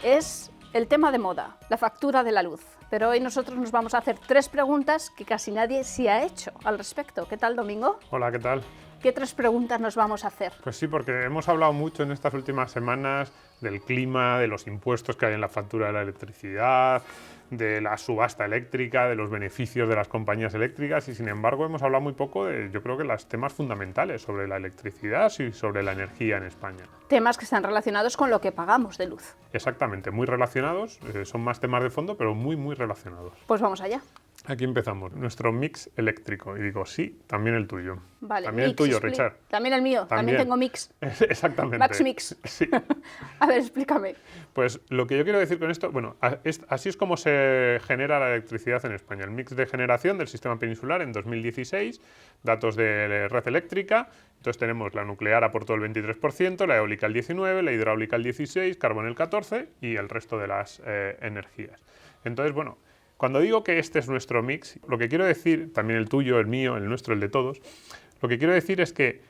es el tema de moda, la factura de la luz. Pero hoy nosotros nos vamos a hacer 3 preguntas que casi nadie se ha hecho al respecto. ¿Qué tal, Domingo? Hola, ¿qué tal? ¿Qué 3 preguntas nos vamos a hacer? Pues sí, porque hemos hablado mucho en estas últimas semanas del clima, de los impuestos que hay en la factura de la electricidad, de la subasta eléctrica, de los beneficios de las compañías eléctricas y sin embargo hemos hablado muy poco de, yo creo que los temas fundamentales sobre la electricidad y sobre la energía en España. Temas que están relacionados con lo que pagamos de luz. Exactamente, muy relacionados, son más temas de fondo, pero muy relacionados. Pues vamos allá. Aquí empezamos, nuestro mix eléctrico. Y digo, sí, también el tuyo. Vale, también mix, el tuyo, Richard. También el mío, también tengo mix. Exactamente. Max Mix. Sí. A ver, explícame. Pues lo que yo quiero decir con esto, bueno, así es como se genera la electricidad en España. El mix de generación del sistema peninsular en 2016, datos de red eléctrica. Entonces tenemos la nuclear aportó el 23%, la eólica el 19%, la hidráulica el 16%, carbón el 14% y el resto de las energías. Entonces, bueno, cuando digo que este es nuestro mix, lo que quiero decir, también el tuyo, el mío, el nuestro, el de todos, lo que quiero decir es que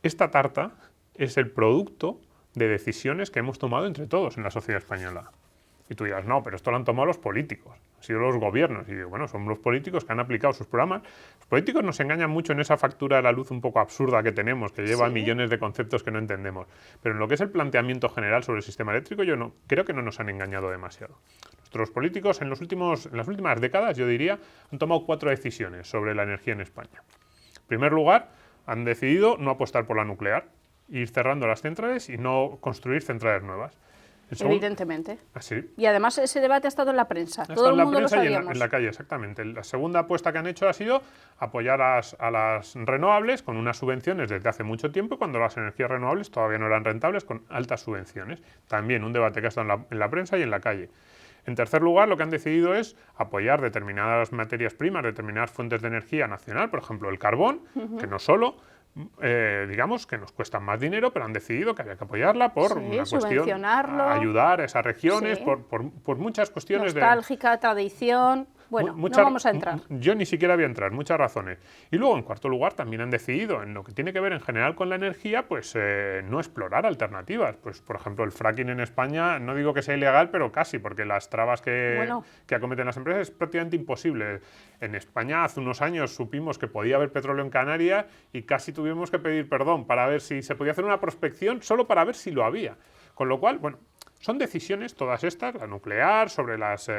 esta tarta es el producto de decisiones que hemos tomado entre todos en la sociedad española. Y tú dirás, no, pero esto lo han tomado los políticos, han sido los gobiernos. Y digo, bueno, son los políticos que han aplicado sus programas. Los políticos nos engañan mucho en esa factura de la luz un poco absurda que tenemos, que lleva millones de conceptos que no entendemos. Pero en lo que es el planteamiento general sobre el sistema eléctrico, yo no creo que no nos han engañado demasiado. Nuestros políticos en las últimas décadas, yo diría, han tomado 4 decisiones sobre la energía en España. En primer lugar, han decidido no apostar por la nuclear, ir cerrando las centrales y no construir centrales nuevas. Evidentemente. ¿Sí? Y además ese debate ha estado en la prensa. Ha Todo el en la mundo prensa lo y sabíamos. en la calle, exactamente. La segunda apuesta que han hecho ha sido apoyar a las renovables con unas subvenciones desde hace mucho tiempo, cuando las energías renovables todavía no eran rentables, con altas subvenciones. También un debate que ha estado en la prensa y en la calle. En tercer lugar, lo que han decidido es apoyar determinadas materias primas, determinadas fuentes de energía nacional, por ejemplo el carbón, que no solo, digamos, que nos cuesta más dinero, pero han decidido que había que apoyarla por una cuestión, ayudar a esas regiones, por muchas cuestiones nostálgica, tradición. Bueno, no vamos a entrar. Yo ni siquiera voy a entrar, muchas razones. Y luego, en cuarto lugar, también han decidido, en lo que tiene que ver en general con la energía, pues no explorar alternativas. Pues, por ejemplo, el fracking en España, no digo que sea ilegal, pero casi, porque las trabas que acometen las empresas es prácticamente imposible. En España, hace unos años, supimos que podía haber petróleo en Canarias y casi tuvimos que pedir perdón para ver si se podía hacer una prospección solo para ver si lo había. Con lo cual, bueno, son decisiones, todas estas, la nuclear, sobre las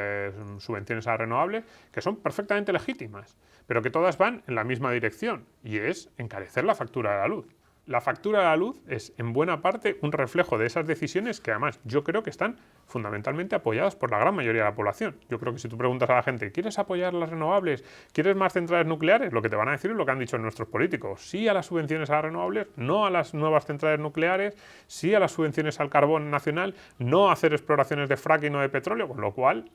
subvenciones a renovables, que son perfectamente legítimas, pero que todas van en la misma dirección, y es encarecer la factura de la luz. La factura de la luz es, en buena parte, un reflejo de esas decisiones que, además, yo creo que están fundamentalmente apoyadas por la gran mayoría de la población. Yo creo que si tú preguntas a la gente, ¿quieres apoyar las renovables? ¿Quieres más centrales nucleares? Lo que te van a decir es lo que han dicho nuestros políticos. Sí a las subvenciones a las renovables, no a las nuevas centrales nucleares, sí a las subvenciones al carbón nacional, no a hacer exploraciones de fracking o de petróleo, con lo cual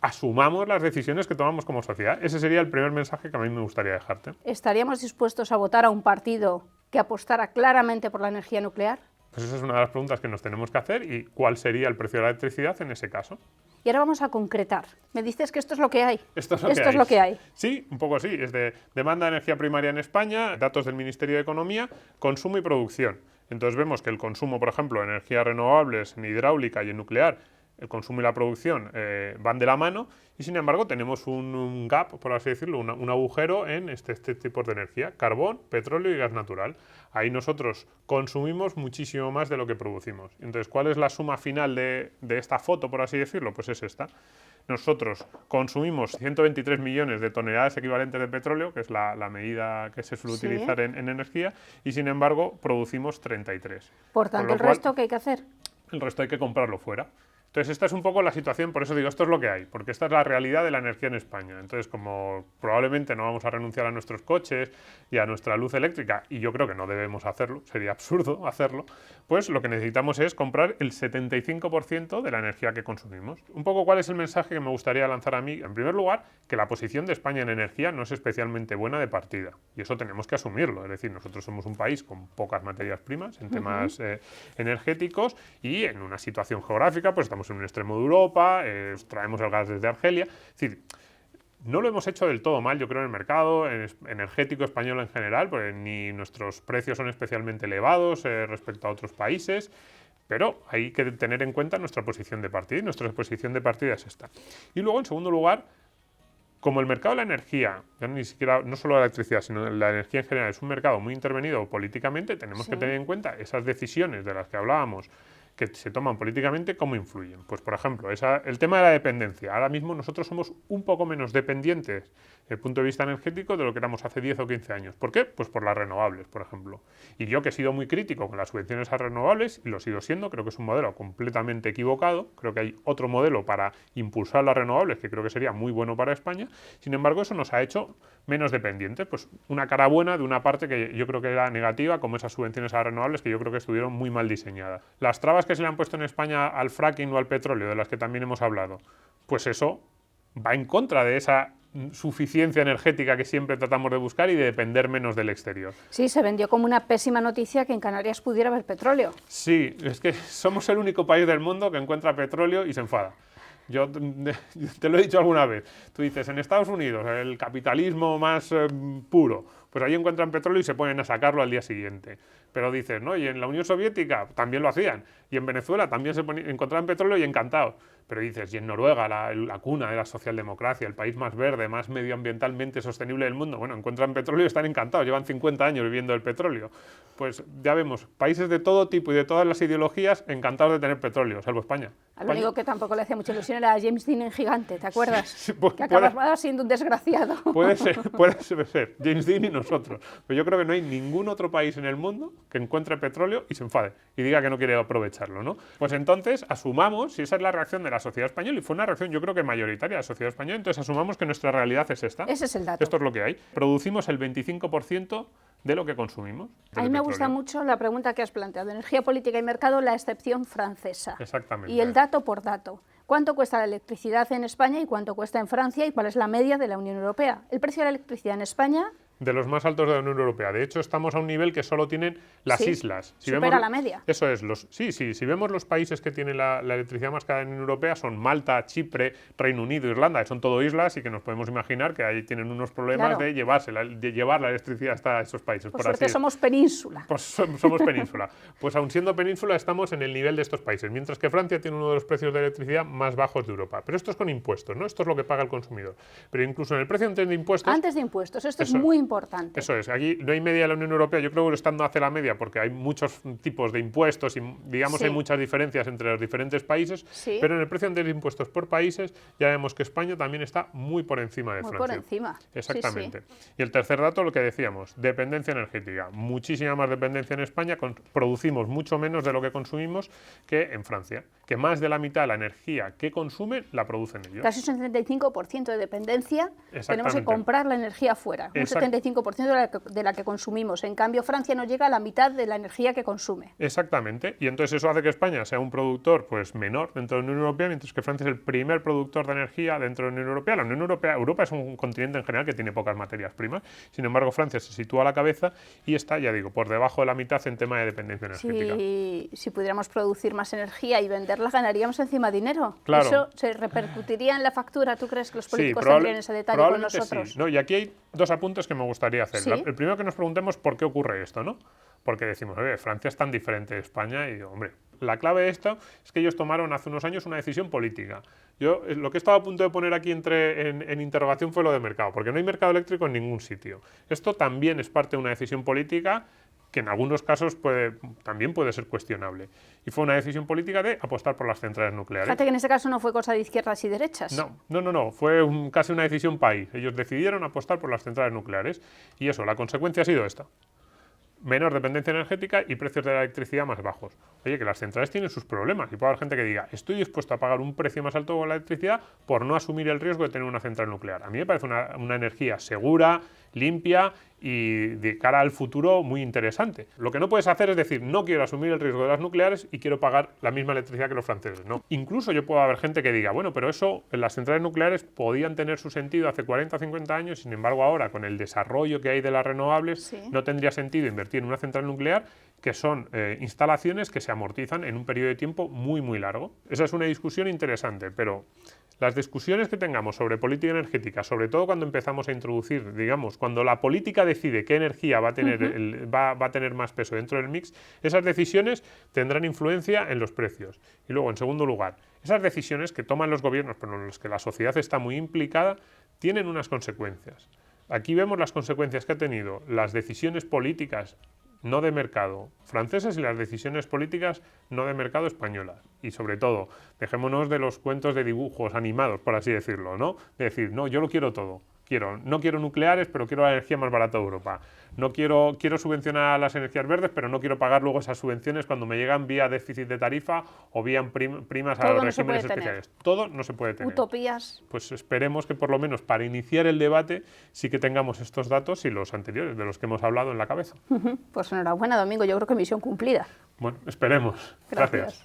asumamos las decisiones que tomamos como sociedad. Ese sería el primer mensaje que a mí me gustaría dejarte. ¿Estaríamos dispuestos a votar a un partido que apostara claramente por la energía nuclear? Pues esa es una de las preguntas que nos tenemos que hacer, y cuál sería el precio de la electricidad en ese caso. Y ahora vamos a concretar. Me dices que esto es lo que hay. Esto es lo que hay. Sí, un poco sí. Es de demanda de energía primaria en España, datos del Ministerio de Economía, consumo y producción. Entonces vemos que el consumo, por ejemplo, de energías renovables, en hidráulica y en nuclear, el consumo y la producción van de la mano, y sin embargo tenemos un gap, por así decirlo, un agujero en este tipo de energía: carbón, petróleo y gas natural. Ahí nosotros consumimos muchísimo más de lo que producimos. Entonces, ¿cuál es la suma final de esta foto, por así decirlo? Pues es esta. Nosotros consumimos 123 millones de toneladas equivalentes de petróleo, que es la medida que se suele utilizar en energía, y sin embargo producimos 33. Por tanto, ¿el resto qué hay que hacer? El resto hay que comprarlo fuera. Entonces, esta es un poco la situación, por eso digo, esto es lo que hay, porque esta es la realidad de la energía en España. Entonces, como probablemente no vamos a renunciar a nuestros coches y a nuestra luz eléctrica, y yo creo que no debemos hacerlo, sería absurdo hacerlo, pues lo que necesitamos es comprar el 75% de la energía que consumimos. Un poco, ¿cuál es el mensaje que me gustaría lanzar a mí? En primer lugar, que la posición de España en energía no es especialmente buena de partida, y eso tenemos que asumirlo. Es decir, nosotros somos un país con pocas materias primas en temas energéticos, y en una situación geográfica, pues estamos en un extremo de Europa, traemos el gas desde Argelia. Es decir, no lo hemos hecho del todo mal, yo creo, en el mercado energético español en general, porque ni nuestros precios son especialmente elevados respecto a otros países, Pero hay que tener en cuenta nuestra posición de partida, y nuestra posición de partida es esta. Y luego, en segundo lugar, como el mercado de la energía, ya ni siquiera, no solo la electricidad, sino la energía en general, es un mercado muy intervenido políticamente, tenemos que tener en cuenta esas decisiones de las que hablábamos, que se toman políticamente, cómo influyen. Pues, por ejemplo, el tema de la dependencia. Ahora mismo nosotros somos un poco menos dependientes desde el punto de vista energético de lo que éramos hace 10 o 15 años. ¿Por qué? Pues por las renovables, por ejemplo. Y yo, que he sido muy crítico con las subvenciones a renovables, y lo sigo siendo, creo que es un modelo completamente equivocado, creo que hay otro modelo para impulsar las renovables que creo que sería muy bueno para España. Sin embargo, eso nos ha hecho menos dependientes. Pues una cara buena de una parte que yo creo que era negativa, como esas subvenciones a renovables, que yo creo que estuvieron muy mal diseñadas. Las trabas que se le han puesto en España al fracking o al petróleo, de las que también hemos hablado, pues eso va en contra de esa suficiencia energética que siempre tratamos de buscar y de depender menos del exterior. Sí, se vendió como una pésima noticia que en Canarias pudiera haber petróleo. Sí, es que somos el único país del mundo que encuentra petróleo y se enfada. Yo te lo he dicho alguna vez. Tú dices, en Estados Unidos, el capitalismo más puro, pues ahí encuentran petróleo y se ponen a sacarlo al día siguiente. Pero dices, ¿no? Y en la Unión Soviética también lo hacían. Y en Venezuela también encontraban petróleo y encantados. Pero dices, y en Noruega, la cuna de la socialdemocracia, el país más verde, más medioambientalmente sostenible del mundo, bueno, encuentran petróleo y están encantados, llevan 50 años viviendo el petróleo. Pues ya vemos, países de todo tipo y de todas las ideologías encantados de tener petróleo, salvo España. Lo único que tampoco le hacía mucha ilusión era James Dean en Gigante, ¿te acuerdas? Sí, que acababa siendo un desgraciado. Puede ser, James Dean y nosotros. Pero yo creo que no hay ningún otro país en el mundo que encuentre petróleo y se enfade y diga que no quiere aprovecharlo, ¿no? Pues entonces asumamos, si esa es la reacción de la sociedad española, y fue una reacción yo creo que mayoritaria de la sociedad española, entonces asumamos que nuestra realidad es esta. Ese es el dato. Esto es lo que hay. Producimos el 25% de lo que consumimos. A mí me gusta mucho la pregunta que has planteado. Energía, política y mercado, la excepción francesa. Exactamente. Y el dato por dato. ¿Cuánto cuesta la electricidad en España y cuánto cuesta en Francia y cuál es la media de la Unión Europea? El precio de la electricidad en España... De los más altos de la Unión Europea. De hecho, estamos a un nivel que solo tienen las islas. Si supera la media. Eso es. Si vemos los países que tienen la electricidad más cara en la Unión Europea, son Malta, Chipre, Reino Unido, Irlanda, que son todo islas y que nos podemos imaginar que ahí tienen unos problemas de llevar la electricidad hasta esos países. Por suerte somos península. Pues somos península. Pues aun siendo península estamos en el nivel de estos países, mientras que Francia tiene uno de los precios de electricidad más bajos de Europa. Pero esto es con impuestos, ¿no? Esto es lo que paga el consumidor. Pero incluso en el precio antes de impuestos... Antes de impuestos, esto es muy importante. Eso es, aquí no hay media de la Unión Europea, yo creo que estando hace la media porque hay muchos tipos de impuestos y digamos hay muchas diferencias entre los diferentes países, pero en el precio antes de impuestos por países ya vemos que España también está muy por encima de Francia. Muy por encima. Exactamente. Y el tercer dato, lo que decíamos, dependencia energética. Muchísima más dependencia en España, producimos mucho menos de lo que consumimos que en Francia, que más de la mitad de la energía que consumen la producen ellos. Casi un 75% de dependencia, tenemos que comprar la energía fuera, un 75% de la que consumimos. En cambio, Francia no llega a la mitad de la energía que consume. Exactamente. Y entonces eso hace que España sea un productor pues menor dentro de la Unión Europea, mientras que Francia es el primer productor de energía dentro de la Unión Europea. La Unión Europea, Europa es un continente en general que tiene pocas materias primas. Sin embargo, Francia se sitúa a la cabeza y está, ya digo, por debajo de la mitad en tema de dependencia energética. Si pudiéramos producir más energía y venderla, ganaríamos encima dinero. Claro. Eso se repercutiría en la factura. ¿Tú crees que los políticos tendrían ese detalle con nosotros? Sí. No, y aquí hay dos apuntes que me gustaría hacer. ¿Sí? El primero, que nos preguntemos por qué ocurre esto, ¿no? Porque decimos, Francia es tan diferente de España y digo, hombre, la clave de esto es que ellos tomaron hace unos años una decisión política. Yo lo que estaba a punto de poner aquí en interrogación fue lo de mercado, porque no hay mercado eléctrico en ningún sitio. Esto también es parte de una decisión política que en algunos casos también puede ser cuestionable. Y fue una decisión política de apostar por las centrales nucleares. Fíjate que en este caso no fue cosa de izquierdas y derechas. No, fue casi una decisión país. Ellos decidieron apostar por las centrales nucleares y eso, la consecuencia ha sido esta. Menor dependencia energética y precios de la electricidad más bajos. Oye, que las centrales tienen sus problemas y puede haber gente que diga, estoy dispuesto a pagar un precio más alto por la electricidad por no asumir el riesgo de tener una central nuclear. A mí me parece una energía segura, limpia y de cara al futuro muy interesante. Lo que no puedes hacer es decir, no quiero asumir el riesgo de las nucleares y quiero pagar la misma electricidad que los franceses. No. Incluso yo puedo haber gente que diga, bueno, pero eso, las centrales nucleares podían tener su sentido hace 40 o 50 años, sin embargo ahora con el desarrollo que hay de las renovables no tendría sentido invertir en una central nuclear que son instalaciones que se amortizan en un periodo de tiempo muy, muy largo. Esa es una discusión interesante, pero las discusiones que tengamos sobre política energética, sobre todo cuando empezamos a introducir, digamos, cuando la política decide qué energía va a tener, va a tener más peso dentro del mix, esas decisiones tendrán influencia en los precios. Y luego, en segundo lugar, esas decisiones que toman los gobiernos, pero en las que la sociedad está muy implicada, tienen unas consecuencias. Aquí vemos las consecuencias que ha tenido las decisiones políticas no de mercado francesas y las decisiones políticas no de mercado españolas. Y sobre todo, dejémonos de los cuentos de dibujos animados, por así decirlo, ¿no? De decir, no, yo lo quiero todo. No quiero nucleares, pero quiero la energía más barata de Europa. No quiero subvencionar las energías verdes, pero no quiero pagar luego esas subvenciones cuando me llegan vía déficit de tarifa o vía primas a los regímenes especiales. Todo no se puede tener. Utopías. Pues esperemos que por lo menos para iniciar el debate sí que tengamos estos datos y los anteriores, de los que hemos hablado en la cabeza. Pues enhorabuena, Domingo, yo creo que misión cumplida. Bueno, esperemos. Gracias.